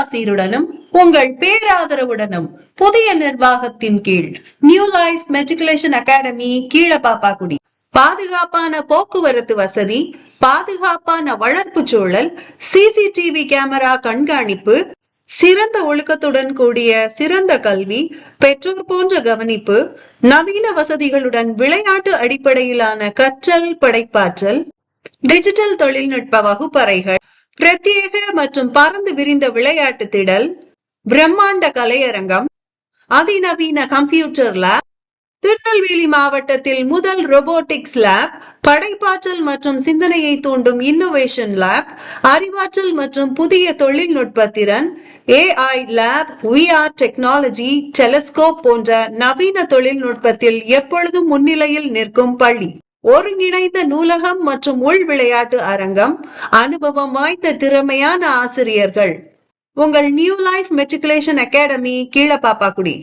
ஆசீருடனும் உங்கள் பேராதரவுடனும் புதிய நிர்வாகத்தின் கீழ் நியூ லைஃப் மெட்ரிகுலேஷன் அகாடமி கீழப்பாப்பாக்குடி பாதுகாப்பான போக்குவரத்து வசதி, பாதுகாப்பான வளர்ப்பு சூழல், சிசிடிவி கேமரா கண்காணிப்பு, சிறந்த ஒழுக்கத்துடன் கூடிய சிறந்த கல்வி, பெற்றோர் போன்ற கவனிப்பு, நவீன வசதிகளுடன் விளையாட்டு அடிப்படையிலான கற்றல் படைப்பாற்றல், டிஜிட்டல் தொழில்நுட்ப வகுப்பறைகள், பிரத்யேக மற்றும் பறந்து விரிந்த விளையாட்டு திடல், பிரம்மாண்ட கலையரங்கம், அதிநவீன கம்ப்யூட்டர் லேப், திருநெல்வேலி மாவட்டத்தில் முதல் ரோபோட்டிக்ஸ் லேப், படைப்பாற்றல் மற்றும் சிந்தனையை தூண்டும் இன்னோவேஷன் லேப், அறிவாற்றல் மற்றும் புதிய தொழில்நுட்ப திறன், AI lab, VR technology, telescope போன்ற நவீன தொழில்நுட்பத்தில் எப்பொழுதும் முன்னிலையில் நிற்கும் பள்ளி, ஒருங்கிணைந்த நூலகம் மற்றும் உள் விளையாட்டு அரங்கம், அனுபவம் வாய்ந்த திறமையான ஆசிரியர்கள். உங்கள் நியூ லைஃப் மெட்ரிகுலேஷன் அகாடமி கீழப்பாப்பாக்குடி.